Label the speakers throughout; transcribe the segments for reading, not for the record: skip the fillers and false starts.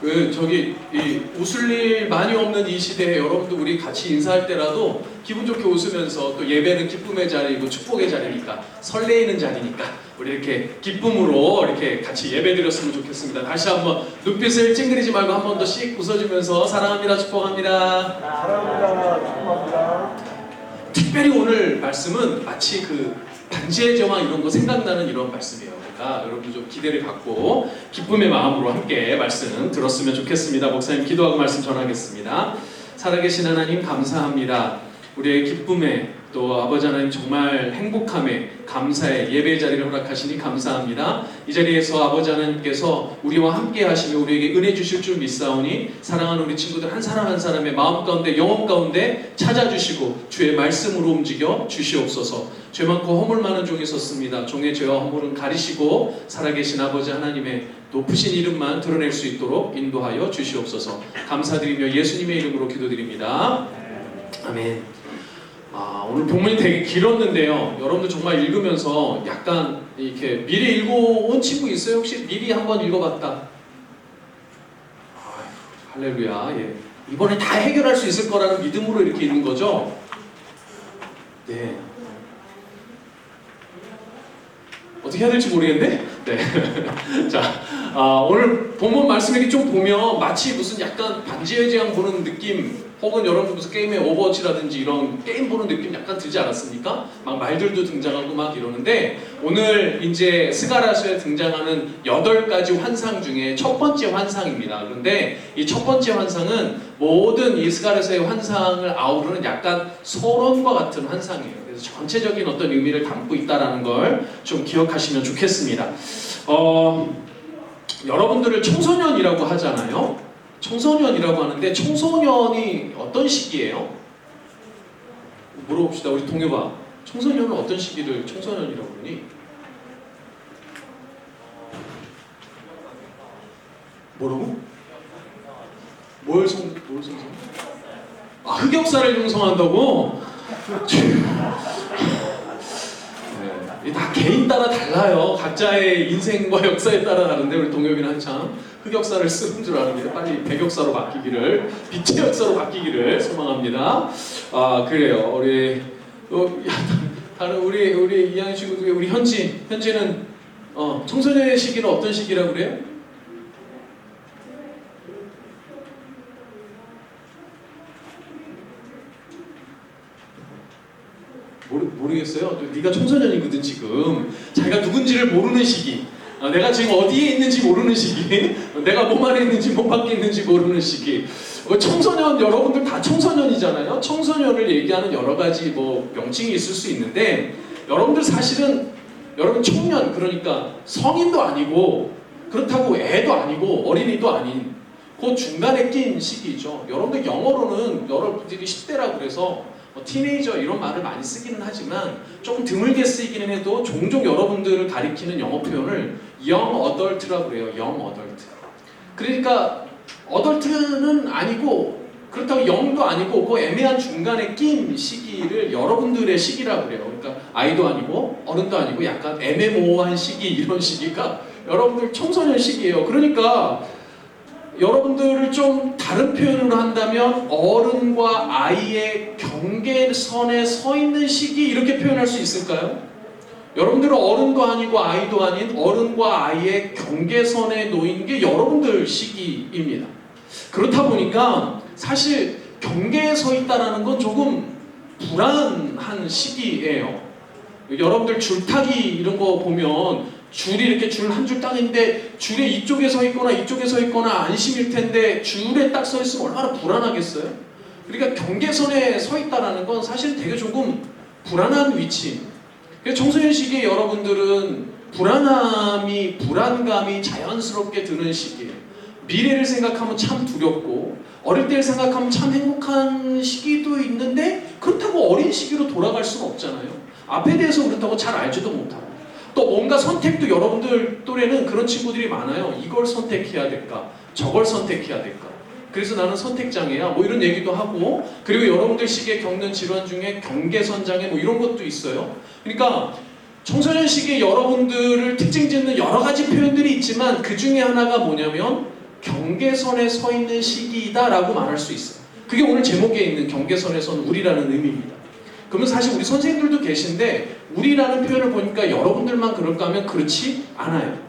Speaker 1: 이 웃을 일 많이 없는 이 시대에 여러분들 우리 같이 인사할 때라도 기분 좋게 웃으면서, 또 예배는 기쁨의 자리고 축복의 자리니까, 설레이는 자리니까 우리 이렇게 기쁨으로 이렇게 같이 예배 드렸으면 좋겠습니다. 다시 한번 눈빛을 찡그리지 말고 한 번 더 씩 웃어주면서 사랑합니다, 축복합니다.
Speaker 2: 사랑합니다, 축복합니다.
Speaker 1: 특별히 오늘 말씀은 마치 그 반지의 제왕 이런 거 생각나는 이런 말씀이에요. 그러니까 여러분들 좀 기대를 갖고 기쁨의 마음으로 함께 말씀 들었으면 좋겠습니다. 목사님 기도하고 말씀 전하겠습니다. 살아계신 하나님 감사합니다. 우리의 기쁨에, 또 아버지 하나님 정말 행복함에, 감사에 예배 자리를 허락하시니 감사합니다. 이 자리에서 아버지 하나님께서 우리와 함께 하시며 우리에게 은혜 주실 줄 믿사오니 사랑하는 우리 친구들 한 사람 한 사람의 마음 가운데, 영혼 가운데 찾아주시고 주의 말씀으로 움직여 주시옵소서. 죄 많고 허물 많은 종이 섰습니다. 종의 죄와 허물은 가리시고 살아계신 아버지 하나님의 높으신 이름만 드러낼 수 있도록 인도하여 주시옵소서. 감사드리며 예수님의 이름으로 기도드립니다. 아멘. 오늘 본문이 되게 길었는데요. 여러분들 정말 읽으면서 약간 이렇게 미리 읽어온 친구 있어요? 혹시 미리 한번 읽어봤다? 할렐루야. 예. 이번에 다 해결할 수 있을 거라는 믿음으로 이렇게 읽는 거죠? 네. 어떻게 해야 될지 모르겠네? 네. 자, 오늘 본문 말씀 이렇게 좀 보면 마치 무슨 약간 반지의 제왕 보는 느낌, 혹은 여러분 무슨 게임의 오버워치라든지 이런 게임 보는 느낌 약간 들지 않았습니까? 막 말들도 등장하고 막 이러는데, 오늘 이제 스가랴서에 등장하는 8가지 환상 중에 첫 번째 환상입니다. 그런데 이 첫 번째 환상은 모든 이 스가랴서의 환상을 아우르는 약간 소론과 같은 환상이에요. 그래서 전체적인 어떤 의미를 담고 있다는 걸 좀 기억하시면 좋겠습니다. 여러분들을 청소년이라고 하잖아요. 청소년이라고 하는데 청소년이 어떤 시기예요? 물어봅시다. 우리 동요봐. 청소년은 어떤 시기를 청소년이라고 그러니? 뭐라고? 뭘 성성? 흑역사를 형성한다고? 네, 다 개인 따라 달라요. 각자의 인생과 역사에 따라 다른데 우리 동엽이는 한참 흑역사를 쓰는 줄 아는데 빨리 백역사로 바뀌기를, 빛의 역사로 바뀌기를 소망합니다. 그래요. 우리 다른 우리 이양 친구 중에 우리 현지는 청소년의 시기는 어떤 시기라고 그래요? 모르겠어요. 네가 청소년이거든 지금. 자기가 누군지를 모르는 시기, 내가 지금 어디에 있는지 모르는 시기, 내가 몸 안에 있는지 몸 밖에 있는지 모르는 시기. 청소년, 여러분들 다 청소년이잖아요. 청소년을 얘기하는 여러 가지 명칭이 있을 수 있는데, 여러분들 사실은 여러분 청년, 그러니까 성인도 아니고 그렇다고 애도 아니고 어린이도 아닌 그 중간에 낀 시기죠. 여러분들 영어로는 여러분들이 10대라고 그래서 티네이저 이런 말을 많이 쓰기는 하지만 조금 드물게 쓰이기는 해도 종종 여러분들을 가리키는 영어 표현을 young adult라고 그래요. young adult. 그러니까 adult는 아니고 그렇다고 young도 아니고 그 애매한 중간에 낀 시기를 여러분들의 시기라고 그래요. 그러니까 아이도 아니고 어른도 아니고 약간 애매모호한 시기, 이런 시기가 여러분들 청소년 시기예요. 그러니까 여러분들을 좀 다른 표현으로 한다면 어른과 아이의 경계선에 서 있는 시기, 이렇게 표현할 수 있을까요? 여러분들은 어른도 아니고 아이도 아닌 어른과 아이의 경계선에 놓인 게 여러분들 시기입니다. 그렇다 보니까 사실 경계에 서 있다는 건 조금 불안한 시기예요. 여러분들 줄타기 이런 거 보면 줄이 이렇게 줄 한 줄 딱 있는데 줄에 이쪽에 서 있거나 이쪽에 서 있거나 안심일 텐데 줄에 딱 서 있으면 얼마나 불안하겠어요? 그러니까 경계선에 서 있다는 건 사실 되게 조금 불안한 위치. 그래서 청소년 시기에 여러분들은 불안감이 자연스럽게 드는 시기예요. 미래를 생각하면 참 두렵고 어릴 때를 생각하면 참 행복한 시기도 있는데, 그렇다고 어린 시기로 돌아갈 수는 없잖아요. 앞에 대해서 그렇다고 잘 알지도 못하고, 또 뭔가 선택도 여러분들 또래는 그런 친구들이 많아요. 이걸 선택해야 될까? 저걸 선택해야 될까? 그래서 나는 선택장애야. 이런 얘기도 하고, 그리고 여러분들 시기에 겪는 질환 중에 경계선장애 이런 것도 있어요. 그러니까 청소년 시기에 여러분들을 특징 짓는 여러 가지 표현들이 있지만 그 중에 하나가 뭐냐면 경계선에 서 있는 시기이다라고 말할 수 있어요. 그게 오늘 제목에 있는 경계선에 선 우리라는 의미입니다. 그러면 사실 우리 선생님들도 계신데 우리라는 표현을 보니까 여러분들만 그럴까 하면 그렇지 않아요.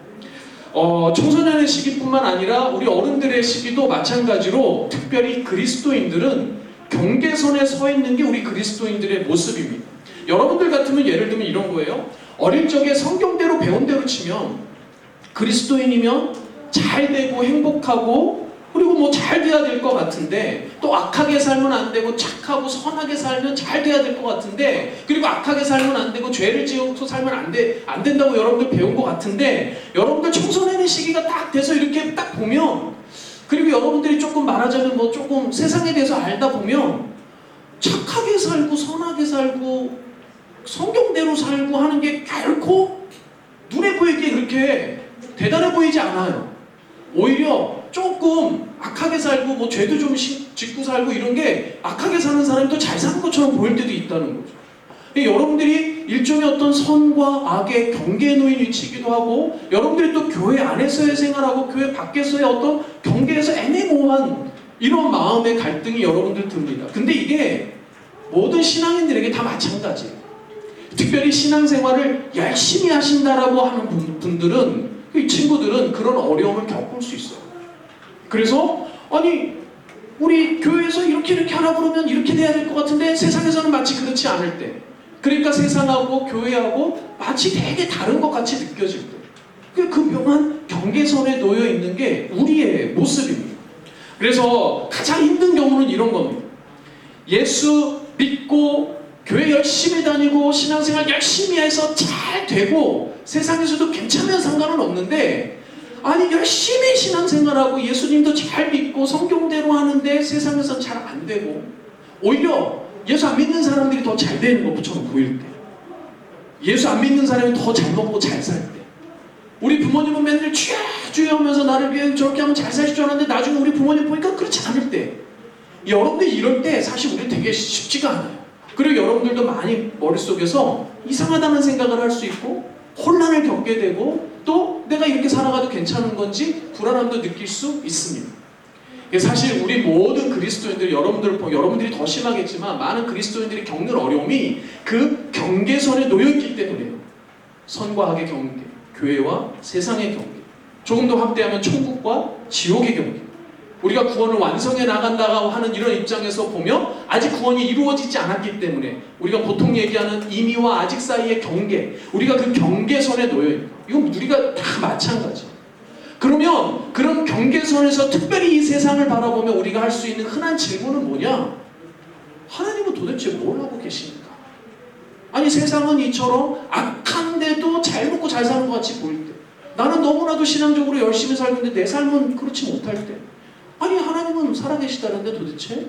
Speaker 1: 청소년의 시기뿐만 아니라 우리 어른들의 시기도 마찬가지로 특별히 그리스도인들은 경계선에 서 있는 게 우리 그리스도인들의 모습입니다. 여러분들 같으면 예를 들면 이런 거예요. 어릴 적에 성경대로 배운 대로 치면 그리스도인이면 잘 되고 행복하고 그리고 뭐 잘 돼야 될 것 같은데 또 악하게 살면 안 되고 착하고 선하게 살면 잘 돼야 될 것 같은데 그리고 악하게 살면 안 되고 죄를 지어서 살면 안 된다고 여러분들 배운 것 같은데 여러분들 청소년의 시기가 딱 돼서 이렇게 딱 보면 그리고 여러분들이 조금 말하자면 뭐 조금 세상에 대해서 알다 보면 착하게 살고 선하게 살고 성경대로 살고 하는 게 결코 눈에 보이기에 그렇게 대단해 보이지 않아요. 오히려 조금 악하게 살고 뭐 죄도 좀 짓고 살고 이런 게 악하게 사는 사람이 더 잘 사는 것처럼 보일 때도 있다는 거죠. 여러분들이 일종의 어떤 선과 악의 경계에 놓인 위치이기도 하고 여러분들이 또 교회 안에서의 생활하고 교회 밖에서의 어떤 경계에서 애매모호한 이런 마음의 갈등이 여러분들 듭니다. 근데 이게 모든 신앙인들에게 다 마찬가지예요. 특별히 신앙생활을 열심히 하신다라고 하는 분들은 이 친구들은 그런 어려움을 겪을 수 있어요. 그래서 아니 우리 교회에서 이렇게 하라 그러면 이렇게 돼야 될 것 같은데 세상에서는 마치 그렇지 않을 때 그러니까 세상하고 교회하고 마치 되게 다른 것 같이 느껴질 때 그 묘한 경계선에 놓여 있는 게 우리의 모습입니다. 그래서 가장 힘든 경우는 이런 겁니다. 예수 믿고 교회 열심히 다니고 신앙생활 열심히 해서 잘 되고 세상에서도 괜찮으면 상관은 없는데 아니 열심히 신앙생활하고 예수님도 잘 믿고 성경대로 하는데 세상에서는 잘 안 되고 오히려 예수 안 믿는 사람들이 더 잘 되는 것처럼 보일 때 예수 안 믿는 사람이 더 잘 먹고 잘 살 때 우리 부모님은 맨날 주여 주여 하면서 나를 위해 저렇게 하면 잘 사실 줄 알았는데 나중에 우리 부모님 보니까 그렇지 않을 때 여러분들 이럴 때 사실 우리 되게 쉽지가 않아요. 그리고 여러분들도 많이 머릿속에서 이상하다는 생각을 할 수 있고 혼란을 겪게 되고 또 내가 이렇게 살아가도 괜찮은 건지 불안함도 느낄 수 있습니다. 사실 우리 모든 그리스도인들 여러분들이 더 심하겠지만 많은 그리스도인들이 겪는 어려움이 그 경계선에 놓여있기 때문에요. 선과 악의 경계, 교회와 세상의 경계, 조금 더 확대하면 천국과 지옥의 경계. 우리가 구원을 완성해 나간다고 하는 이런 입장에서 보면 아직 구원이 이루어지지 않았기 때문에 우리가 보통 얘기하는 이미와 아직 사이의 경계, 우리가 그 경계선에 놓여있는 이건 우리가 다 마찬가지예요. 그러면 그런 경계선에서 특별히 이 세상을 바라보며 우리가 할 수 있는 흔한 질문은 뭐냐? 하나님은 도대체 뭘 하고 계십니까? 아니 세상은 이처럼 악한데도 잘 먹고 잘 사는 것 같이 보일 때 나는 너무나도 신앙적으로 열심히 살고 있는데 내 삶은 그렇지 못할 때 아니 하나님은 살아계시다는데 도대체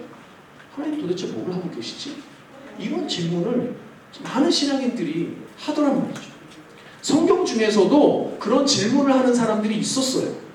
Speaker 1: 하나님 도대체 뭘 하고 계시지? 이런 질문을 많은 신앙인들이 하더란 말이죠. 성경 중에서도 그런 질문을 하는 사람들이 있었어요.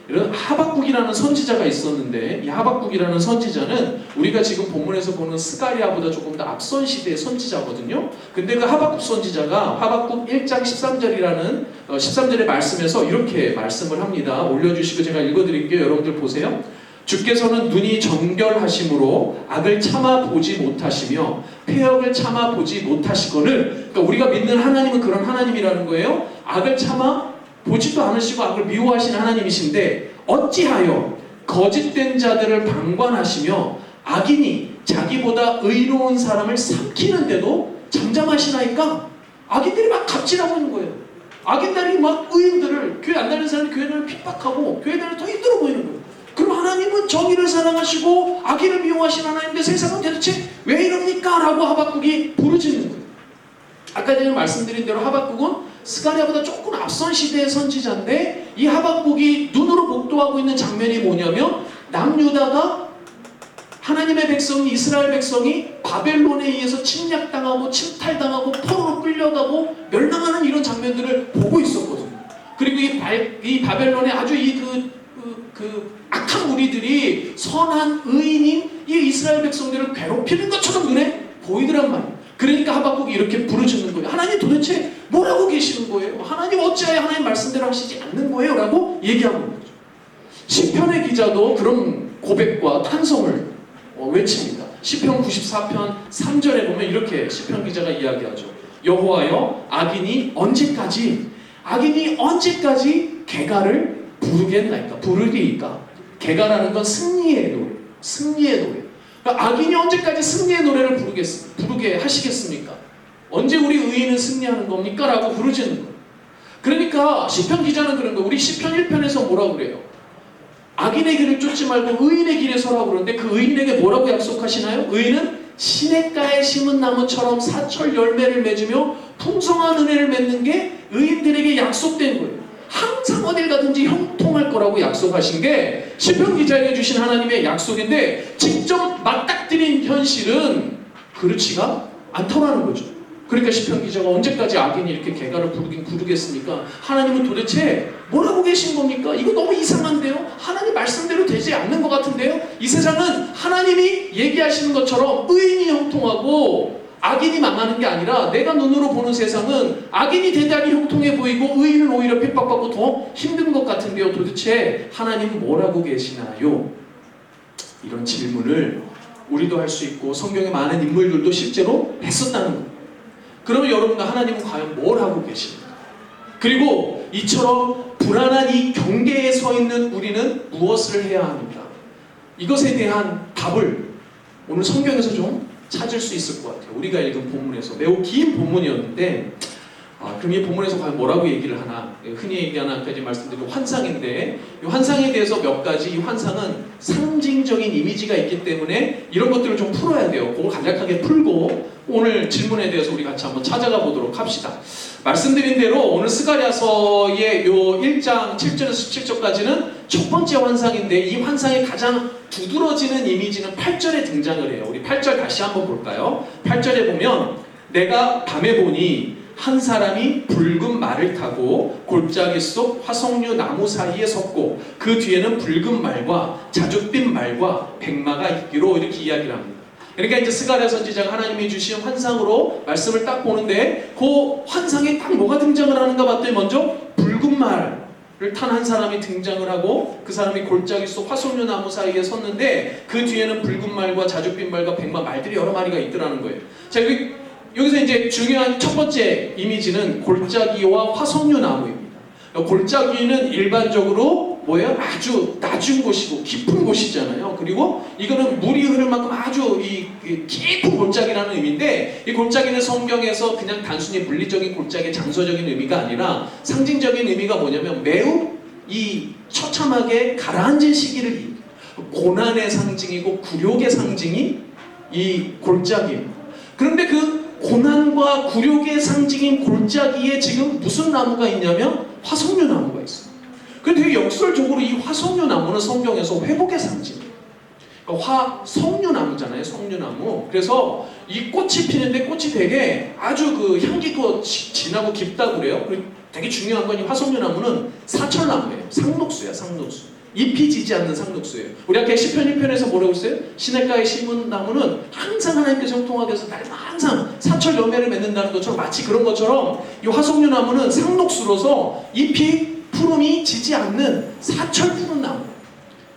Speaker 1: 이런 하박국이라는 선지자가 있었는데 이 하박국이라는 선지자는 우리가 지금 본문에서 보는 스가랴보다 조금 더 앞선 시대의 선지자거든요. 근데 그 하박국 선지자가 하박국 1장 13절이라는 13절의 말씀에서 이렇게 말씀을 합니다. 올려주시고 제가 읽어드릴게요. 여러분들 보세요. 주께서는 눈이 정결하심으로 악을 참아 보지 못하시며 폐역을 참아 보지 못하시거늘 그러니까 우리가 믿는 하나님은 그런 하나님이라는 거예요. 악을 참아 보지도 않으시고 악을 미워하시는 하나님이신데 어찌하여 거짓된 자들을 방관하시며 악인이 자기보다 의로운 사람을 삼키는데도 잠잠하시나이까? 악인들이 막 갑질하고 있는 거예요. 악인들이 막 의인들을 교회 안 다니는 사람이 교회를 핍박하고 교회 다니는 더 힘들어 보이는 거예요. 그럼 하나님은 정의를 사랑하시고 악인을 미워하시는 하나님인데 세상은 도대체 왜 이럽니까? 라고 하박국이 부르짖는 거예요. 아까 제가 말씀드린 대로 하박국은 스가랴보다 조금 앞선 시대의 선지자인데 이 하박국이 눈으로 목도하고 있는 장면이 뭐냐면 남유다가 하나님의 백성이 이스라엘 백성이 바벨론에 의해서 침략당하고 침탈당하고 포로로 끌려가고 멸망하는 이런 장면들을 보고 있었거든요. 그리고 이 바벨론에 아주 악한 무리들이 선한 의인인 이 이스라엘 백성들을 괴롭히는 것처럼 눈에 보이더란 말이에요. 그러니까 하박국이 이렇게 부르짖는 거예요. 하나님 도대체 뭘 하고 계시는 거예요? 하나님 어찌하여 하나님 말씀대로 하시지 않는 거예요? 라고 얘기하고 있는 거죠. 시편의 기자도 그런 고백과 탄성을 외칩니다. 시편 94편 3절에 보면 이렇게 시편 기자가 이야기하죠. 여호와여, 악인이 언제까지 개가를 부르리이까. 개가라는 건 승리의 노래. 그러니까 악인이 언제까지 승리의 노래를 부르게 하시겠습니까? 언제 우리 의인은 승리하는 겁니까? 라고 부르짖는 거예요. 그러니까 시편 기자는 그런 거예요. 우리 시편 1편에서 뭐라고 그래요? 악인의 길을 쫓지 말고 의인의 길에 서라고 그러는데 그 의인에게 뭐라고 약속하시나요? 의인은 시냇가에 심은 나무처럼 사철 열매를 맺으며 풍성한 은혜를 맺는 게 의인들에게 약속된 거예요. 항상 어딜 가든지 형통할 거라고 약속하신 게 시편 기자에게 주신 하나님의 약속인데 직접 맞닥뜨린 현실은 그렇지가 않더라는 거죠. 그러니까 시편 기자가 언제까지 악인이 이렇게 개가를 부르겠습니까? 하나님은 도대체 뭐라고 계신 겁니까? 이거 너무 이상한데요? 하나님 말씀대로 되지 않는 것 같은데요? 이 세상은 하나님이 얘기하시는 것처럼 의인이 형통하고 악인이 망하는 게 아니라 내가 눈으로 보는 세상은 악인이 대단히 형통해 보이고 의인은 오히려 핍박받고 더 힘든 것 같은데요. 도대체 하나님은 뭐라고 계시나요? 이런 질문을 우리도 할 수 있고 성경의 많은 인물들도 실제로 했었다는 거예요. 그러면 여러분과 하나님은 과연 뭘 하고 계십니까? 그리고 이처럼 불안한 이 경계에 서 있는 우리는 무엇을 해야 합니까? 이것에 대한 답을 오늘 성경에서 좀 찾을 수 있을 것 같아요. 우리가 읽은 본문에서 매우 긴 본문이었는데 그럼 이 본문에서 과연 뭐라고 얘기를 하나? 흔히 얘기하는 아까지 말씀드린 환상인데 이 환상에 대해서 몇 가지 이 환상은 상징적인 이미지가 있기 때문에 이런 것들을 좀 풀어야 돼요. 그걸 간략하게 풀고 오늘 질문에 대해서 우리 같이 한번 찾아가 보도록 합시다. 말씀드린 대로 오늘 스가랴서의 요 1장 7절에서 17절까지는 첫 번째 환상인데 이 환상의 가장 두드러지는 이미지는 8절에 등장을 해요. 우리 8절 다시 한번 볼까요? 8절에 보면 내가 밤에 보니 한 사람이 붉은 말을 타고 골짜기 속 화석류 나무 사이에 섰고 그 뒤에는 붉은 말과 자줏빛 말과 백마가 있기로 이렇게 이야기를 합니다. 그러니까 이제 스가랴 선지자가 하나님이 주신 환상으로 말씀을 딱 보는데 그 환상에 딱 뭐가 등장을 하는가 봤더니 먼저 붉은 말을 탄 한 사람이 등장을 하고 그 사람이 골짜기 속 화석류 나무 사이에 섰는데 그 뒤에는 붉은 말과 자줏빛 말과 백마 말들이 여러 마리가 있더라는 거예요. 자, 여기서 이제 중요한 첫 번째 이미지는 골짜기와 화석류 나무입니다. 골짜기는 일반적으로 뭐예요? 아주 낮은 곳이고 깊은 곳이잖아요. 그리고 이거는 물이 흐를 만큼 아주 깊은 골짜기라는 의미인데 이 골짜기는 성경에서 그냥 단순히 물리적인 골짜기의 장소적인 의미가 아니라 상징적인 의미가 뭐냐면 매우 이 처참하게 가라앉은 시기를 고난의 상징이고 굴욕의 상징이 이 골짜기입니다. 그런데 그 고난과 굴욕의 상징인 골짜기에 지금 무슨 나무가 있냐면 화석류 나무가 있어요. 근데 되게 역설적으로 이 화석류 나무는 성경에서 회복의 상징이에요. 그러니까 석류 나무잖아요. 석류 나무. 그래서 이 꽃이 피는데 꽃이 되게 아주 그 향기가 진하고 깊다고 그래요. 그리고 되게 중요한 건 이 화석류 나무는 사철나무예요. 상록수야, 상록수. 잎이 지지 않는 상록수예요. 우리 아까 시편 1편에서 뭐라고 했어요? 시냇가에 심은 나무는 항상 하나님께서 형통하게 해서 날마다 항상 사철 열매를 맺는다는 것처럼 마치 그런 것처럼 이 화석류 나무는 상록수로서 잎이 푸름이 지지 않는 사철 푸른 나무.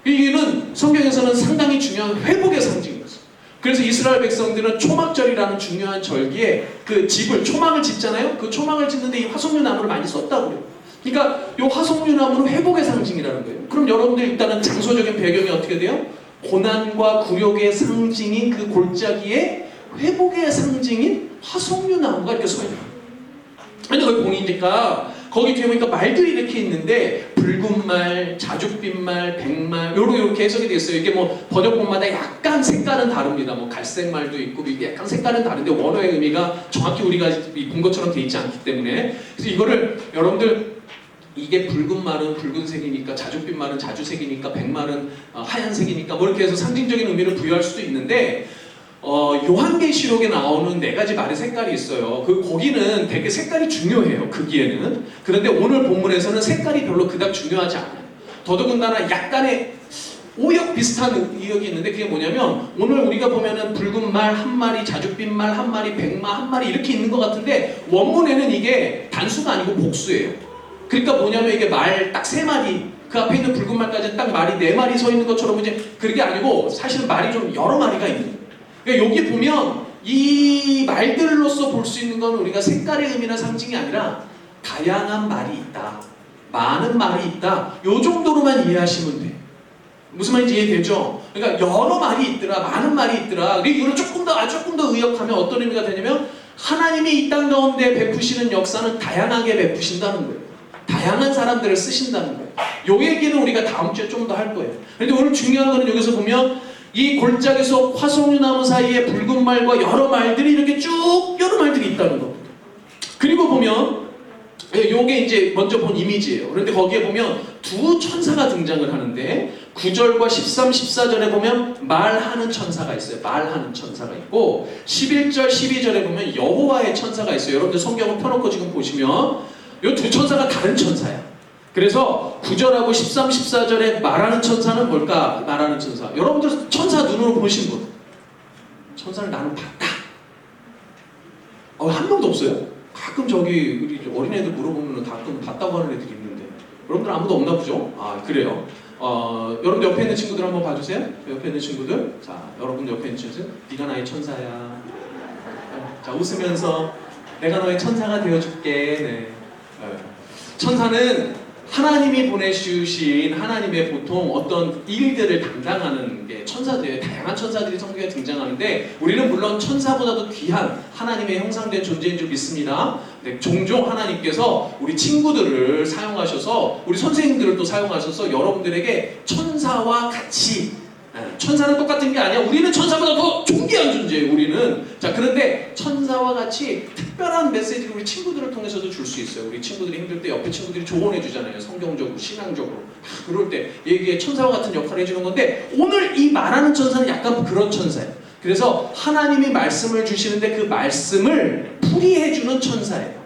Speaker 1: 이는 성경에서는 상당히 중요한 회복의 상징이었어요. 그래서 이스라엘 백성들은 초막절이라는 중요한 절기에 그 집을 초막을 짓잖아요. 그 초막을 짓는데 이 화석류 나무를 많이 썼다고 그래요. 그러니까 이 화석류 나무는 회복의 상징이라는 거예요. 그럼 여러분들 일단은 장소적인 배경이 어떻게 돼요? 고난과 굴욕의 상징인 그 골짜기에 회복의 상징인 화석류 나무가 이렇게 서 있는 거예요. 근데 거기 보니까 거기 뒤에 보니까 말들이 이렇게 있는데 붉은 말, 자줏빛 말, 백말 요렇게 해석이 되어 있어요. 이게 뭐 번역본마다 약간 색깔은 다릅니다. 뭐 갈색 말도 있고 이게 약간 색깔은 다른데 원어의 의미가 정확히 우리가 본 것처럼 되어 있지 않기 때문에 그래서 이거를 여러분들 이게 붉은 말은 붉은색이니까 자줏빛 말은 자주색이니까 백말은 하얀색이니까 뭐 이렇게 해서 상징적인 의미를 부여할 수도 있는데 요한계시록에 나오는 4가지 말의 색깔이 있어요. 거기는 되게 색깔이 중요해요. 거기에는. 그런데 오늘 본문에서는 색깔이 별로 그닥 중요하지 않아요. 더더군다나 약간의 오역 비슷한 이역이 있는데 그게 뭐냐면 오늘 우리가 보면은 붉은 말 한 마리, 자줏빛 말 한 마리, 백마 한 마리 이렇게 있는 것 같은데 원문에는 이게 단수가 아니고 복수예요. 그러니까 뭐냐면 이게 말 딱 3마리 그 앞에 있는 붉은 말까지 딱 말이 4마리 서 있는 것처럼 이제 그게 아니고 사실은 말이 좀 여러 마리가 있는 거예요. 그러니까 여기 보면 이 말들로서 볼 수 있는 건 우리가 색깔의 의미나 상징이 아니라 다양한 말이 있다, 많은 말이 있다, 요 정도로만 이해하시면 돼요. 무슨 말인지 이해되죠? 그러니까 여러 말이 있더라, 많은 말이 있더라. 그리고 이걸 조금 더 의역하면 어떤 의미가 되냐면 하나님이 이 땅 가운데 베푸시는 역사는 다양하게 베푸신다는 거예요. 다양한 사람들을 쓰신다는 거예요. 요 얘기는 우리가 다음 주에 좀 더 할 거예요. 그런데 오늘 중요한 거는 여기서 보면 이 골짜기에서 화석류나무 사이에 붉은 말과 여러 말들이 이렇게 쭉 여러 말들이 있다는 겁니다. 그리고 보면 요게 이제 먼저 본 이미지예요. 그런데 거기에 보면 두 천사가 등장을 하는데 9절과 13, 14절에 보면 말하는 천사가 있어요. 말하는 천사가 있고 11절, 12절에 보면 여호와의 천사가 있어요. 여러분들 성경을 펴놓고 지금 보시면 요 두 천사가 다른 천사야. 그래서 9절하고 13, 14절에 말하는 천사는 뭘까? 말하는 천사. 여러분들 천사 눈으로 보신 분? 천사를 나는 봤다. 한 명도 없어요. 가끔 저기 우리 어린애들 물어보면 가끔 봤다고 하는 애들이 있는데 여러분들 아무도 없나 보죠? 아 그래요. 여러분들 옆에 있는 친구들 한번 봐주세요. 옆에 있는 친구들. 자, 여러분 옆에 있는 친구들. 네가 나의 천사야. 자, 웃으면서 내가 너의 천사가 되어줄게. 네. 천사는 하나님이 보내주신 하나님의 보통 어떤 일들을 담당하는 게 천사들이에요. 다양한 천사들이 성경에 등장하는데 우리는 물론 천사보다도 귀한 하나님의 형상된 존재인 줄 믿습니다. 네, 종종 하나님께서 우리 친구들을 사용하셔서 우리 선생님들을 또 사용하셔서 여러분들에게 천사와 같이 천사는 똑같은 게 아니야. 우리는 천사보다 더 존귀한 존재예요. 우리는. 자, 그런데 천사와 같이 특별한 메시지를 우리 친구들을 통해서도 줄 수 있어요. 우리 친구들이 힘들 때 옆에 친구들이 조언해 주잖아요. 성경적으로, 신앙적으로. 그럴 때 얘기에 천사와 같은 역할을 해주는 건데 오늘 이 말하는 천사는 약간 그런 천사예요. 그래서 하나님이 말씀을 주시는데 그 말씀을 풀이해주는 천사예요.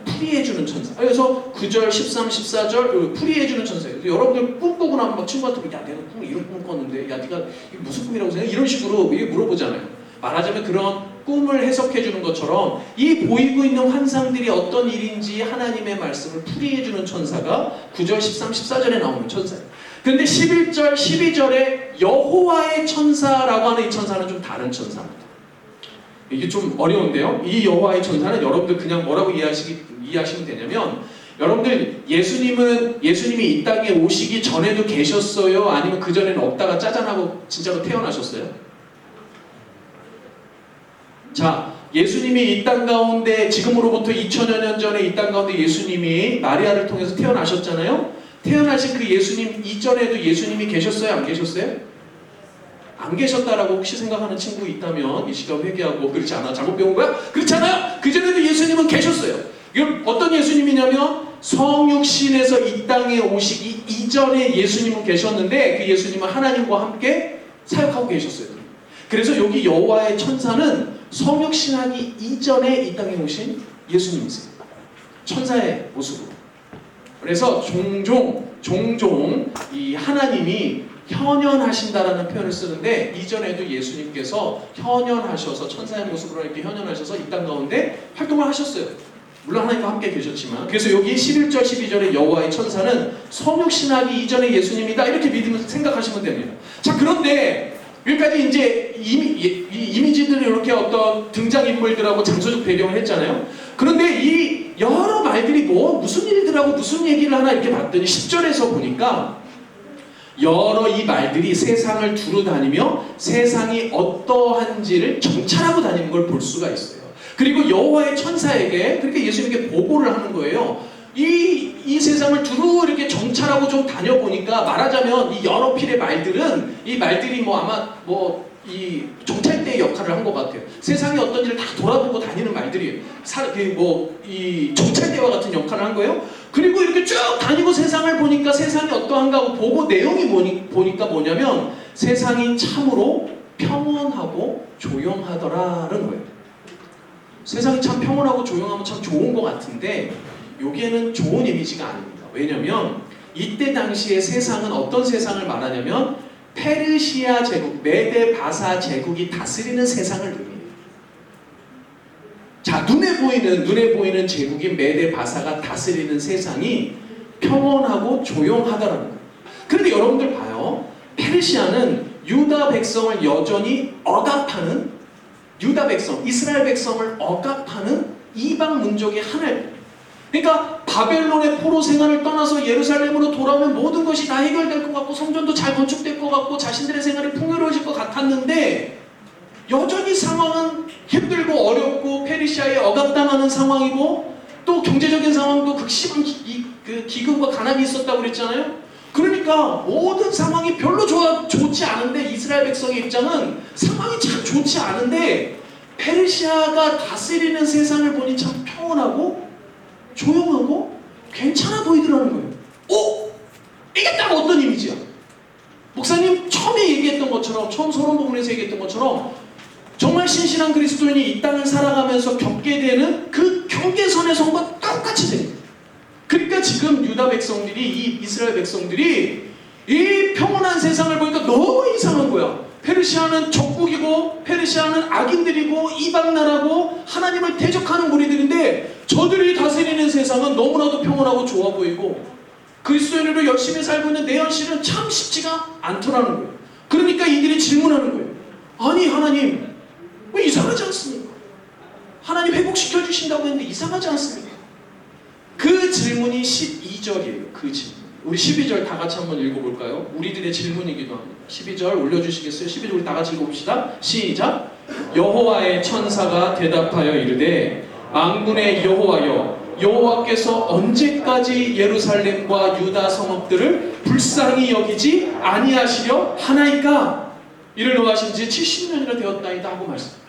Speaker 1: 풀이해주는 천사. 그래서 9절, 13, 14절 풀이해주는 천사예요. 여러분들 꿈 꾸고 나면 막 친구한테 야 내가 꿈을 이런 꿈을 꿨는데 야 네가 이게 무슨 꿈이라고 생각해? 이런 식으로 물어보잖아요. 말하자면 그런 꿈을 해석해주는 것처럼 이 보이고 있는 환상들이 어떤 일인지 하나님의 말씀을 풀이해주는 천사가 9절, 13, 14절에 나오는 천사예요. 그런데 11절, 12절에 여호와의 천사라고 하는 이 천사는 좀 다른 천사입니다. 이게 좀 어려운데요. 이 여호와의 천사는 여러분들 그냥 뭐라고 이해하시면 되냐면 여러분들 예수님이 이 땅에 오시기 전에도 계셨어요? 아니면 그 전에는 없다가 짜잔하고 진짜로 태어나셨어요? 자, 예수님이 이 땅 가운데 지금으로부터 2000여 년 전에 이 땅 가운데 예수님이 마리아를 통해서 태어나셨잖아요. 태어나신 그 예수님 이전에도 예수님이 계셨어요? 안 계셨어요? 안 계셨다라고 혹시 생각하는 친구 있다면 이 시간 회개하고 그렇지 않아? 잘못 배운 거야? 그렇잖아요? 그전에도 예수님은 계셨어요. 이건 어떤 예수님이냐면 성육신에서 이 땅에 오시기 이전에 예수님은 계셨는데 그 예수님은 하나님과 함께 사역하고 계셨어요. 그래서 여기 여호와의 천사는 성육신하기 이전에 이 땅에 오신 예수님이세요. 천사의 모습으로. 그래서 종종 이 하나님이 현현하신다라는 표현을 쓰는데 이전에도 예수님께서 현현하셔서 천사의 모습으로 이렇게 현현하셔서 이 땅 가운데 활동을 하셨어요. 물론 하나님과 함께 계셨지만 그래서 여기 11절 12절의 여호와의 천사는 성육신하기 이전의 예수님이다 이렇게 믿으면서 생각하시면 됩니다. 자, 그런데 여기까지 이제 이미지들이 이렇게 어떤 등장인물들하고 장소적 배경을 했잖아요. 그런데 이 여러 말들이 무슨 일들하고 무슨 얘기를 하나 이렇게 봤더니 10절에서 보니까 여러 이 말들이 세상을 두루 다니며 세상이 어떠한지를 정찰하고 다니는 걸 볼 수가 있어요. 그리고 여호와의 천사에게 그렇게 예수님께 보고를 하는 거예요. 이 세상을 두루 이렇게 정찰하고 좀 다녀보니까 말하자면 이 여러 필의 말들은 이 말들이 아마 이 정찰대의 역할을 한 것 같아요. 세상이 어떤지를 다 돌아보고 다니는 말들이에요. 이 정찰대와 같은 역할을 한 거예요. 그리고 이렇게 쭉 다니고 세상을 보니까 세상이 어떠한가 하고 보고 내용이 보니까 뭐냐면 세상이 참으로 평온하고 조용하더라는 거예요. 세상이 참 평온하고 조용하면 참 좋은 것 같은데 여기에는 좋은 이미지가 아닙니다. 왜냐면 이때 당시의 세상은 어떤 세상을 말하냐면 페르시아 제국, 메데 바사 제국이 다스리는 세상을 의미해요. 자, 눈에 보이는 제국인 메데 바사가 다스리는 세상이 평온하고 조용하다라는 거예요. 그런데 여러분들 봐요. 페르시아는 유다 백성을 여전히 억압하는, 유다 백성, 이스라엘 백성을 억압하는 이방 민족의 하나예요. 그러니까 바벨론의 포로 생활을 떠나서 예루살렘으로 돌아오면 모든 것이 다 해결될 것 같고 성전도 잘 건축될 것 같고 자신들의 생활이 풍요로워질 것 같았는데 여전히 상황은 힘들고 어렵고 페르시아에 억압당하는 상황이고 또 경제적인 상황도 극심한 기근과 가난이 있었다고 그랬잖아요. 그러니까 모든 상황이 별로 좋지 않은데 이스라엘 백성의 입장은 상황이 참 좋지 않은데 페르시아가 다스리는 세상을 보니 참 평온하고 조용하고 괜찮아 보이더라는 거예요. 이게 딱 어떤 이미지야? 목사님 처음에 얘기했던 것처럼, 처음 서론 부분에서 얘기했던 것처럼 정말 신실한 그리스도인이 이 땅을 살아가면서 겪게 되는 그 경계선에서와 똑같이 됩니다. 그러니까 지금 유다 백성들이, 이 이스라엘 백성들이 이 평온한 세상을 보니까 너무 이상한 거야. 페르시아는 적국이고 페르시아는 악인들이고 이방나라고 하나님을 대적하는 무리들인데 저들이 다스리는 세상은 너무나도 평온하고 좋아 보이고 그리스도인으로 열심히 살고 있는 내 현실은 참 쉽지가 않더라는 거예요. 그러니까 이들이 질문하는 거예요. 아니 하나님 왜 이상하지 않습니까? 하나님 회복시켜 주신다고 했는데 이상하지 않습니까? 그 질문이 12절이에요. 그 질문. 우리 12절 다 같이 한번 읽어볼까요? 우리들의 질문이기도 합니다. 12절 올려주시겠어요? 12절 우리 다 같이 읽어봅시다. 시작! 여호와의 천사가 대답하여 이르되 만군의 여호와여 여호와께서 언제까지 예루살렘과 유다 성읍들을 불쌍히 여기지 아니하시려 하나이까? 이를 노하신 지 70년이나 되었다이다 하고 말씀합니다.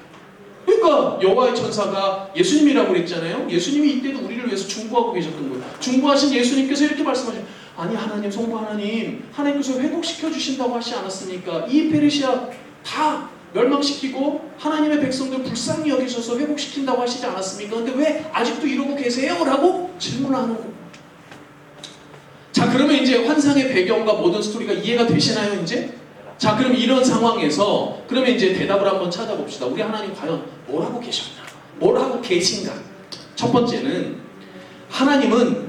Speaker 1: 그러니까 여호와의 천사가 예수님이라고 그랬잖아요. 예수님이 이때도 우리를 위해서 중보하고 계셨던 거예요. 중보하신 예수님께서 이렇게 말씀하시죠. 아니 하나님, 성부 하나님, 하나님께서 회복시켜 주신다고 하시지 않았습니까? 이 페르시아 다 멸망시키고 하나님의 백성들 불쌍히 여기셔서 회복시킨다고 하시지 않았습니까? 근데 왜 아직도 이러고 계세요? 라고 질문을 하는 거예요. 자, 그러면 이제 환상의 배경과 모든 스토리가 이해가 되시나요, 이제? 자, 그럼 이런 상황에서 그러면 이제 대답을 한번 찾아봅시다. 우리 하나님 과연 뭘 하고 계셨나? 뭘 하고 계신가? 첫 번째는 하나님은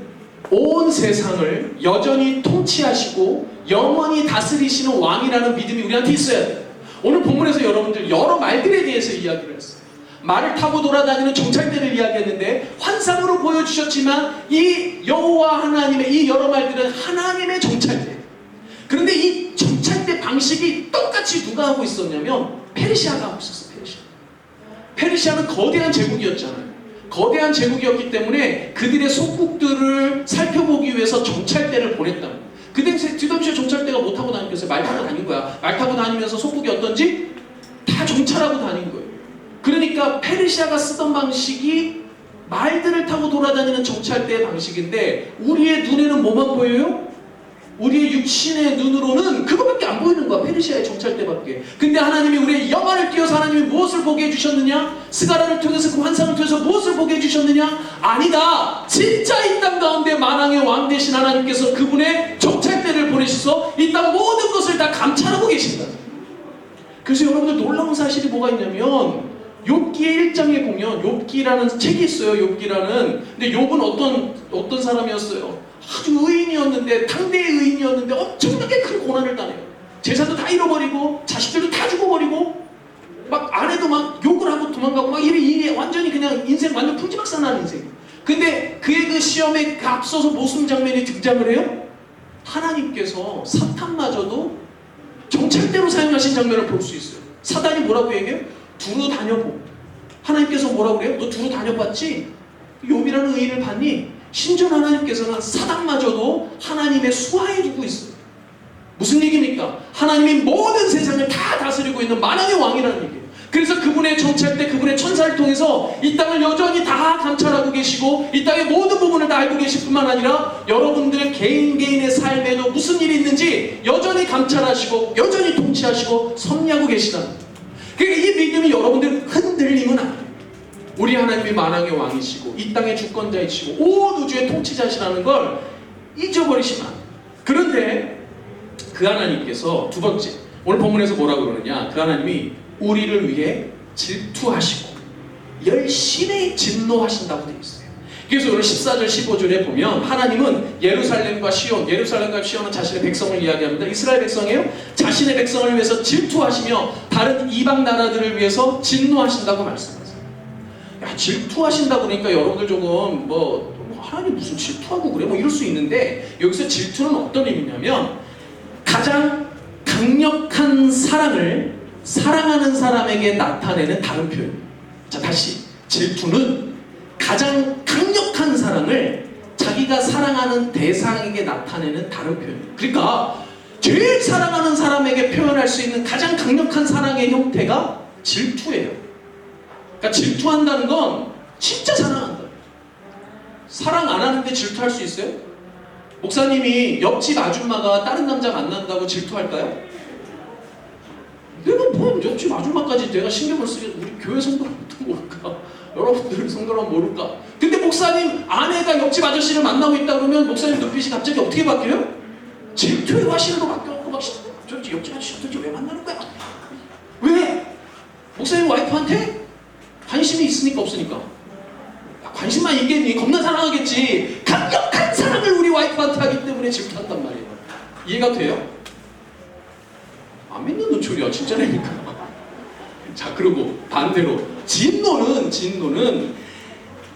Speaker 1: 온 세상을 여전히 통치하시고 영원히 다스리시는 왕이라는 믿음이 우리한테 있어야 돼요. 오늘 본문에서 여러분들 여러 말들에 대해서 이야기를 했어요. 말을 타고 돌아다니는 정찰대를 이야기했는데 환상으로 보여주셨지만 이 여호와 하나님의 이 여러 말들은 하나님의 정찰대. 그런데 이 정찰대 방식이 똑같이 누가 하고 있었냐면 페르시아가 하고 있었어요. 페르시아는 거대한 제국이었잖아요. 거대한 제국이었기 때문에 그들의 속국들을 살펴보기 위해서 정찰대를 보냈다. 그 당시에 정찰대가 뭐 타고 다니겠어요? 말 타고 다닌 거야. 말 타고 다니면서 속국이 어떤지 다 정찰하고 다닌 거예요. 그러니까 페르시아가 쓰던 방식이 말들을 타고 돌아다니는 정찰대의 방식인데 우리의 눈에는 뭐만 보여요? 우리의 육신의 눈으로는 그거밖에 안 보이는 거야. 페르시아의 정찰대밖에. 근데 하나님이 우리의 영안을 띄워서 하나님이 무엇을 보게 해주셨느냐? 스가랴를 통해서 그 환상을 통해서 무엇을 보게 해주셨느냐? 아니다. 진짜 이 땅 가운데 만왕의 왕 되신 하나님께서 그분의 정찰대를 보내셔서 이 땅 모든 것을 다 감찰하고 계신다. 그래서 여러분들 놀라운 사실이 뭐가 있냐면 욥기의 1장에 보면 욥기라는 책이 있어요. 욥기라는. 근데 욥은 어떤 사람이었어요? 아주 의인이었는데, 당대의 의인이었는데 엄청나게 큰 고난을 당해요. 재산도 다 잃어버리고 자식들도 다 죽어버리고 막 아내도 막 욕을 하고 도망가고 막 이래 완전히 그냥 인생 완전 풍지박산나는 인생. 근데 그의 그 시험에 앞서서 무슨 장면이 등장을 해요? 하나님께서 사탄마저도 정찰대로 사용하신 장면을 볼 수 있어요. 사단이 뭐라고 얘기해요? 두루 다녀보. 하나님께서 뭐라고 그래요? 너 두루 다녀봤지? 욥이라는 의인을 봤니? 심지어 하나님께서는 사단마저도 하나님의 수하에 두고 있어요. 무슨 얘기입니까? 하나님이 모든 세상을 다 다스리고 있는 만왕의 왕이라는 얘기예요. 그래서 그분의 정찰대, 그분의 천사를 통해서 이 땅을 여전히 다 감찰하고 계시고 이 땅의 모든 부분을 다 알고 계실 뿐만 아니라 여러분들 개인의 삶에도 무슨 일이 있는지 여전히 감찰하시고 여전히 통치하시고 섭리하고 계시다는 거예요. 그러니까 이 믿음이 여러분들 흔들리면 안 돼요. 우리 하나님이 만왕의 왕이시고 이 땅의 주권자이시고 온 우주의 통치자시라는 걸 잊어버리시면 안 돼요. 그런데 그 하나님께서 두 번째 오늘 본문에서 뭐라고 그러느냐, 그 하나님이 우리를 위해 질투하시고 열심히 진노하신다고 되어 있어요. 그래서 오늘 14절 15절에 보면 하나님은 예루살렘과 시온은 자신의 백성을 이야기합니다. 이스라엘 백성이에요. 자신의 백성을 위해서 질투하시며 다른 이방 나라들을 위해서 진노하신다고 말씀하세요. 야, 질투하신다고 그러니까 여러분들 조금 하나님 무슨 질투하고 그래? 이럴 수 있는데 여기서 질투는 어떤 의미냐면 가장 강력한 사랑을 사랑하는 사람에게 나타내는 다른 표현이에요. 자, 다시 질투는 가장 강력한 사랑을 자기가 사랑하는 대상에게 나타내는 다른 표현이에요. 그러니까 제일 사랑하는 사람에게 표현할 수 있는 가장 강력한 사랑의 형태가 질투예요. 그러니까 질투한다는 건 진짜 사랑한다. 사랑 안 하는데 질투할 수 있어요? 목사님이 옆집 아줌마가 다른 남자 만난다고 질투할까요? 내가 옆집 아줌마까지 내가 신경을 쓰게 우리 교회 성도라면 모를까? 여러분들 성도라면 모를까? 근데 목사님 아내가 옆집 아저씨를 만나고 있다 그러면 목사님 눈빛이 갑자기 어떻게 바뀌어요? 질투의 화신으로 바뀌어갖고 저 옆집 아저씨 도대체 왜 만나는 거야? 왜? 목사님 와이프한테 관심이 있으니까 없으니까? 야, 관심만 있겠니? 겁나 사랑하겠지. 강력한 사랑을 우리 와이프한테 하기 때문에 질투한단 말이에요. 이해가 돼요? 안 믿는 노출이야 진짜라니까. 자, 그리고 반대로 진노는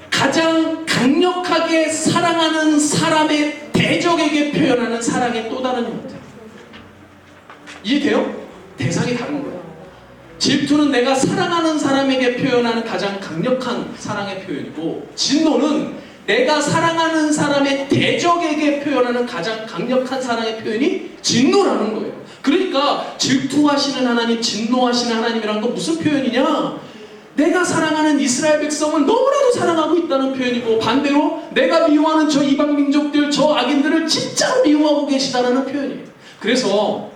Speaker 1: 가장 강력하게 사랑하는 사람의 대적에게 표현하는 사랑의 또 다른 형태. 이해돼요? 대상이 다른 거예요. 질투는 내가 사랑하는 사람에게 표현하는 가장 강력한 사랑의 표현이고, 진노는 내가 사랑하는 사람의 대적에게 표현하는 가장 강력한 사랑의 표현이 진노라는 거예요. 그러니까 질투하시는 하나님, 진노하시는 하나님이란 건 무슨 표현이냐? 내가 사랑하는 이스라엘 백성을 너무나도 사랑하고 있다는 표현이고, 반대로 내가 미워하는 저 이방 민족들, 저 악인들을 진짜로 미워하고 계시다는 표현이에요. 그래서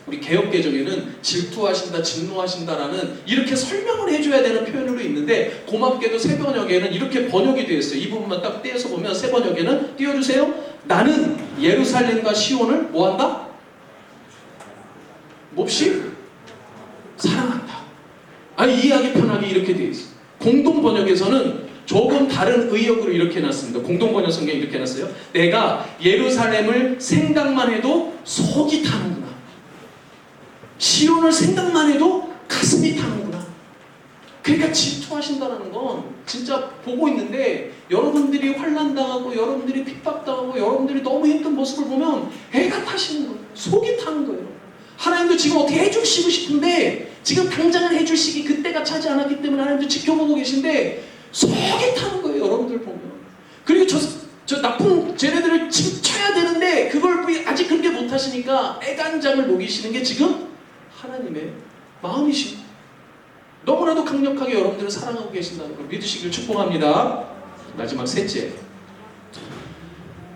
Speaker 1: 우리 개역개정에는 질투하신다, 진노하신다라는 이렇게 설명을 해줘야 되는 표현으로 있는데, 고맙게도 새 번역에는 이렇게 번역이 되어 있어요. 이 부분만 딱 떼서 보면 새 번역에는 띄워주세요. 나는 예루살렘과 시온을 뭐한다? 몹시 사랑한다. 아니, 이해하기 편하게 이렇게 되어 있어요. 공동 번역에서는 조금 다른 의역으로 이렇게 해놨습니다. 공동 번역 성경에 이렇게 해놨어요. 내가 예루살렘을 생각만 해도 속이 타는구나. 시온을 생각만 해도 가슴이 타는구나. 그러니까 질투하신다는 건 진짜 보고 있는데 여러분들이 환난당하고 여러분들이 핍박당하고 여러분들이 너무 힘든 모습을 보면 애가 타시는 거예요. 속이 타는 거예요. 하나님도 지금 어떻게 해주시고 싶은데 지금 당장은 해줄 시기 그때가 차지 않았기 때문에 하나님도 지켜보고 계신데 속이 타는 거예요. 여러분들 보면. 그리고 저 나쁜 쟤네들을 지금 쳐야 되는데 그걸 아직 그렇게 못하시니까 애간장을 녹이시는 게 지금 하나님의 마음이십니다. 너무나도 강력하게 여러분들을 사랑하고 계신다는 걸 믿으시길 축복합니다. 마지막 셋째,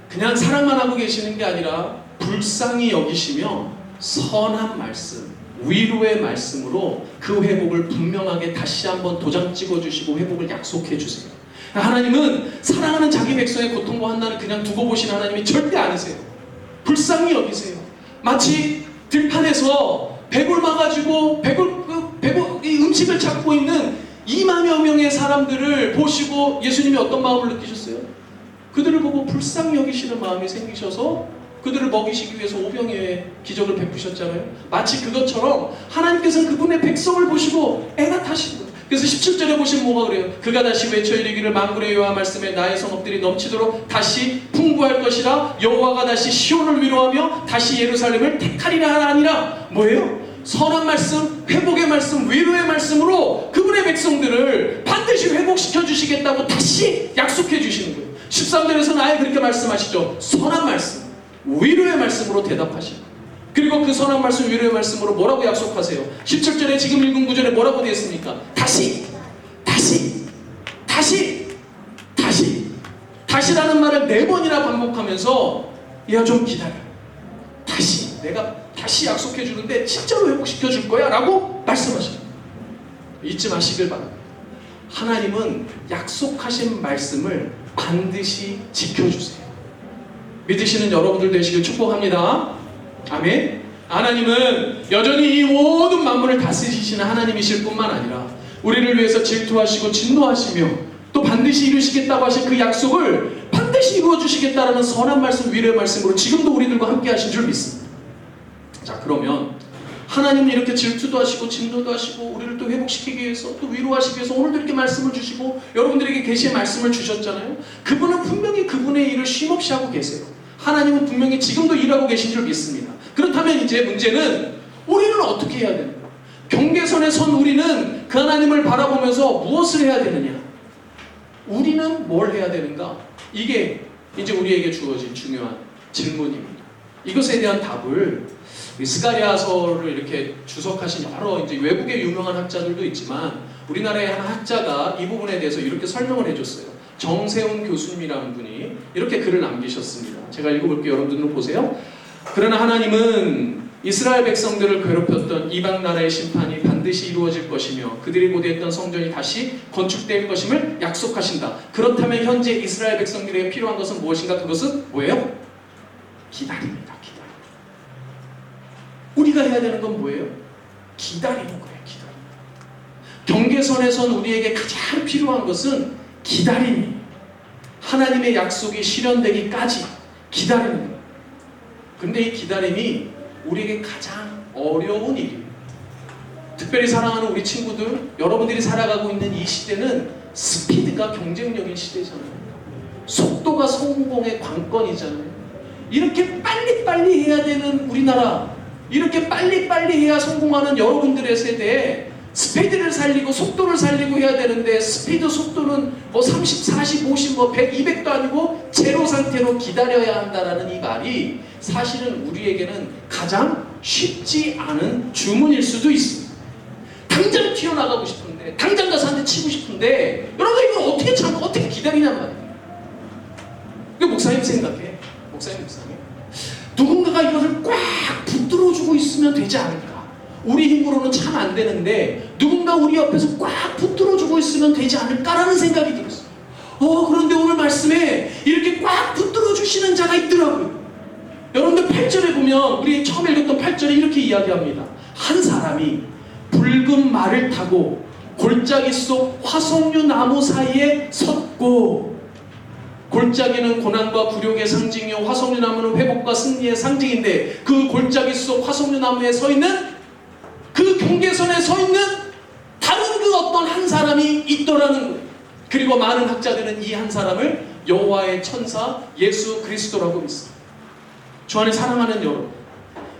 Speaker 1: 그냥 사랑만 하고 계시는 게 아니라 불쌍히 여기시며 선한 말씀, 위로의 말씀으로 그 회복을 분명하게 다시 한번 도장 찍어주시고 회복을 약속해 주세요. 하나님은 사랑하는 자기 백성의 고통과 환난을 그냥 두고 보시는 하나님이 절대 아니세요. 불쌍히 여기세요. 마치 들판에서 배불러가지고 이 음식을 찾고 있는 2만여 명의 사람들을 보시고 예수님이 어떤 마음을 느끼셨어요? 그들을 보고 불쌍히 여기시는 마음이 생기셔서 그들을 먹이시기 위해서 오병이어의 기적을 베푸셨잖아요. 마치 그것처럼 하나님께서는 그분의 백성을 보시고 애가 타신 거예요. 그래서 17절에 보시면 뭐가 그래요? 그가 다시 외쳐 이르기를 만군의 여호와 말씀에 나의 성읍들이 넘치도록 다시 풍부할 것이라. 여호와가 다시 시온을 위로하며 다시 예루살렘을 택하리라 하니라. 뭐예요? 선한 말씀, 회복의 말씀, 위로의 말씀으로 그분의 백성들을 반드시 회복시켜 주시겠다고 다시 약속해 주시는 거예요. 13절에서는 아예 그렇게 말씀하시죠. 선한 말씀, 위로의 말씀으로 대답하시고, 그리고 그 선한 말씀, 위로의 말씀으로 뭐라고 약속하세요? 17절에 지금 읽은 구절에 뭐라고 되어 있습니까? 다시라는 말을 4번이나 반복하면서 야, 좀 기다려. 내가 다시 약속해 주는데 진짜로 회복시켜 줄 거야 라고 말씀하셔요. 잊지 마시길 바랍니다. 하나님은 약속하신 말씀을 반드시 지켜주세요. 믿으시는 여러분들 되시길 축복합니다. 아멘. 하나님은 여전히 이 모든 만물을 다스리시는 하나님이실 뿐만 아니라 우리를 위해서 질투하시고 진노하시며 또 반드시 이루시겠다고 하신 그 약속을 반드시 이루어 주시겠다라는 선한 말씀, 위로의 말씀으로 지금도 우리들과 함께 하신 줄 믿습니다. 자, 그러면 하나님은 이렇게 질투도 하시고 진노도 하시고 우리를 또 회복시키기 위해서 또 위로하시기 위해서 오늘도 이렇게 말씀을 주시고 여러분들에게 계시의 말씀을 주셨잖아요. 그분은 분명히 그분의 일을 쉼없이 하고 계세요. 하나님은 분명히 지금도 일하고 계신 줄 믿습니다. 그렇다면 이제 문제는 우리는 어떻게 해야 되는가? 경계선에 선 우리는 그 하나님을 바라보면서 무엇을 해야 되느냐? 우리는 뭘 해야 되는가? 이게 이제 우리에게 주어진 중요한 질문입니다. 이것에 대한 답을 스가랴서를 이렇게 주석하신 여러 이제 외국의 유명한 학자들도 있지만 우리나라의 한 학자가 이 부분에 대해서 이렇게 설명을 해줬어요. 정세훈 교수님이라는 분이 이렇게 글을 남기셨습니다. 제가 읽어볼게요. 여러분들 보세요. 그러나 하나님은 이스라엘 백성들을 괴롭혔던 이방 나라의 심판이 반드시 이루어질 것이며 그들이 고대했던 성전이 다시 건축될 것임을 약속하신다. 그렇다면 현재 이스라엘 백성들에게 필요한 것은 무엇인가? 그것은 뭐예요? 기다립니다. 기다림. 우리가 해야 되는 건 뭐예요? 기다리는 거예요. 기다림. 경계선에 선 우리에게 가장 필요한 것은 기다림이에요. 하나님의 약속이 실현되기까지 기다리는 거예요. 근데 이 기다림이 우리에게 가장 어려운 일이에요. 특별히 사랑하는 우리 친구들, 여러분들이 살아가고 있는 이 시대는 스피드가 경쟁력인 시대잖아요. 속도가 성공의 관건이잖아요. 이렇게 빨리빨리 해야 되는 우리나라, 이렇게 빨리빨리 해야 성공하는 여러분들의 세대에 스피드를 살리고 속도를 살리고 해야 되는데 스피드 속도는 뭐 30, 40, 50, 뭐 100, 200도 아니고 제로 상태로 기다려야 한다라는 이 말이 사실은 우리에게는 가장 쉽지 않은 주문일 수도 있습니다. 당장 튀어나가고 싶은데, 당장 가서 한 대 치고 싶은데 여러분 이걸 어떻게 참고 어떻게 기다리냔 말이에요. 이거 목사님 생각해. 목사님. 누군가가 이것을 꽉 붙들어주고 있으면 되지 않을까? 우리 힘으로는 참 안 되는데 누군가 우리 옆에서 꽉 붙들어주고 있으면 되지 않을까라는 생각이 들었어요. 그런데 오늘 말씀에 이렇게 꽉 붙들어주시는 자가 있더라고요. 여러분들 8절에 보면 우리 처음 읽었던 8절에 이렇게 이야기합니다. 한 사람이 붉은 말을 타고 골짜기 속 화석류 나무 사이에 섰고, 골짜기는 고난과 굴욕의 상징이요 화석류 나무는 회복과 승리의 상징인데 그 골짜기 속 화석류 나무에 서 있는 그 경계선에 서 있는 다른 그 어떤 한 사람이 있더라는 거예요. 그리고 많은 학자들은 이 한 사람을 여호와의 천사 예수 그리스도라고 믿습니다. 주 안에 사랑하는 여러분,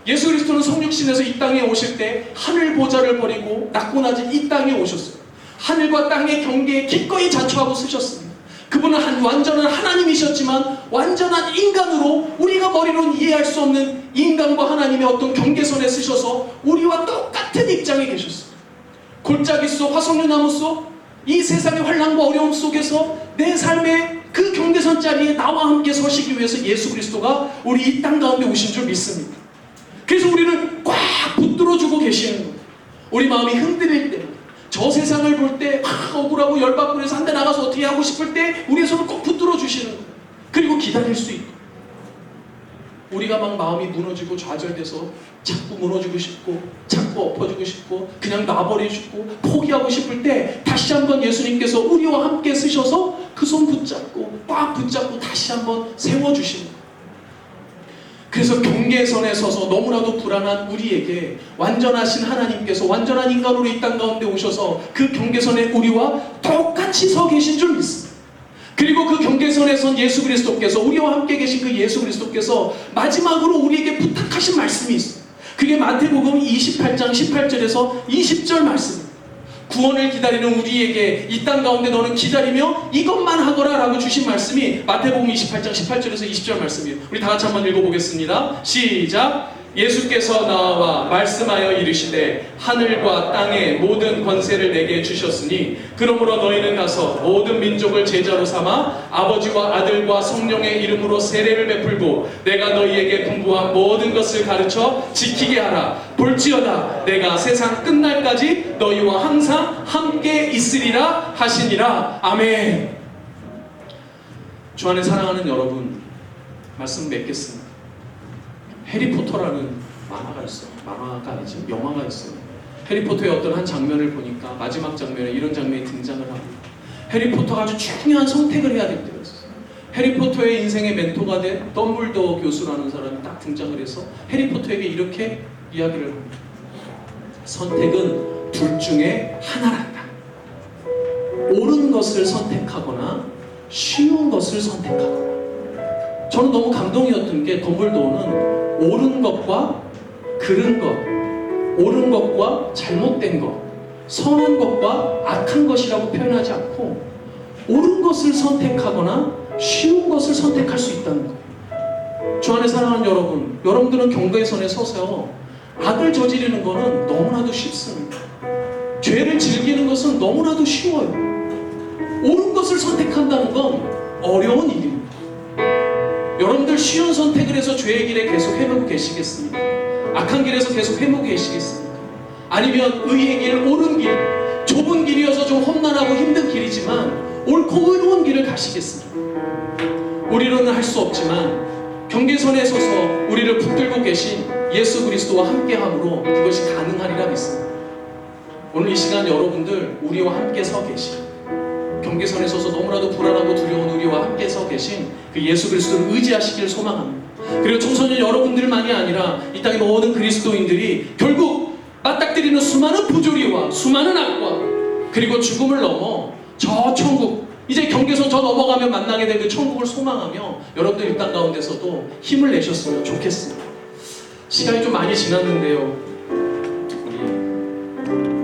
Speaker 1: 예수 그리스도는 성육신에서 이 땅에 오실 때 하늘 보좌를 버리고 낮고 낮은 이 땅에 오셨어요. 하늘과 땅의 경계에 기꺼이 자초하고 쓰셨습니다. 그분은 완전한 하나님이셨지만 완전한 인간으로 우리가 머리로는 이해할 수 없는 인간과 하나님의 어떤 경계선에 쓰셔서 우리와 똑같은 입장에 계셨어요. 골짜기 속 화석류 나무 속 이 세상의 환난과 어려움 속에서 내 삶의 그 경계선 자리에 나와 함께 서시기 위해서 예수 그리스도가 우리 이 땅 가운데 오신 줄 믿습니다. 그래서 우리를 꽉 붙들어주고 계시는 거예요. 우리 마음이 흔들릴 때, 저 세상을 볼 때 억울하고 열받고 해서 한 대 나가서 어떻게 하고 싶을 때 우리의 손을 꼭 붙들어 주시는 거예요. 그리고 기다릴 수 있고, 우리가 막 마음이 무너지고 좌절돼서 자꾸 무너지고 싶고 자꾸 엎어지고 싶고 그냥 놔버리고 싶고 포기하고 싶을 때 다시 한번 예수님께서 우리와 함께 쓰셔서 그 손 붙잡고 꽉 붙잡고 다시 한번 세워주시는 거예요. 그래서 경계선에 서서 너무나도 불안한 우리에게 완전하신 하나님께서 완전한 인간으로 이 땅 가운데 오셔서 그 경계선에 우리와 똑같이 서 계신 줄 믿습니다. 그리고 그 경계선에 선 예수 그리스도께서, 우리와 함께 계신 그 예수 그리스도께서 마지막으로 우리에게 부탁하신 말씀이 있어요. 그게 마태복음 28장 18절에서 20절 말씀입니다. 구원을 기다리는 우리에게 이 땅 가운데 너는 기다리며 이것만 하거라 라고 주신 말씀이 마태복음 28장 18절에서 20절 말씀이에요. 우리 다 같이 한번 읽어보겠습니다. 시작! 예수께서 나와 말씀하여 이르시되 하늘과 땅의 모든 권세를 내게 주셨으니 그러므로 너희는 가서 모든 민족을 제자로 삼아 아버지와 아들과 성령의 이름으로 세례를 베풀고 내가 너희에게 분부한 모든 것을 가르쳐 지키게 하라. 볼지어다 내가 세상 끝날까지 너희와 항상 함께 있으리라 하시니라. 아멘. 주 안에 사랑하는 여러분, 말씀 맺겠습니다. 해리포터라는 만화가 있어요. 만화가 아니지, 영화가 있어요. 해리포터의 어떤 한 장면을 보니까 마지막 장면에 이런 장면이 등장을 합니다. 해리포터가 아주 중요한 선택을 해야 될 때가 있었어요. 해리포터의 인생의 멘토가 된 덤블도어 교수라는 사람이 딱 등장을 해서 해리포터에게 이렇게 이야기를 합니다. 선택은 둘 중에 하나란다. 옳은 것을 선택하거나 쉬운 것을 선택하거나. 저는 너무 감동이었던 게 덤블도어는 옳은 것과 그른 것, 옳은 것과 잘못된 것, 선한 것과 악한 것이라고 표현하지 않고 옳은 것을 선택하거나 쉬운 것을 선택할 수 있다는 거예요. 주 안에 사랑하는 여러분, 여러분들은 경계선에 서서 악을 저지르는 것은 너무나도 쉽습니다. 죄를 즐기는 것은 너무나도 쉬워요. 옳은 것을 선택한다는 건 어려운 일입니다. 여러분들 쉬운 선택을 해서 죄의 길에 계속 헤매고 계시겠습니까? 악한 길에서 계속 헤매고 계시겠습니까? 아니면 의의 길, 옳은 길, 좁은 길이어서 좀 험난하고 힘든 길이지만 옳고 의로운 길을 가시겠습니까? 우리로는 할 수 없지만 경계선에 서서 우리를 붙들고 계신 예수 그리스도와 함께함으로 그것이 가능하리라 믿습니다. 오늘 이 시간 여러분들 우리와 함께 서 계신, 경계선에 서서 너무나도 불안하고 두려운 우리와 함께 서 계신 그 예수 그리스도를 의지하시길 소망합니다. 그리고 청소년 여러분들만이 아니라 이 땅의 모든 그리스도인들이 결국 맞닥뜨리는 수많은 부조리와 수많은 악과 그리고 죽음을 넘어 저 천국, 이제 경계선 저 넘어가면 만나게 될 그 천국을 소망하며 여러분들 이 땅 가운데서도 힘을 내셨으면 좋겠습니다. 시간이 좀 많이 지났는데요.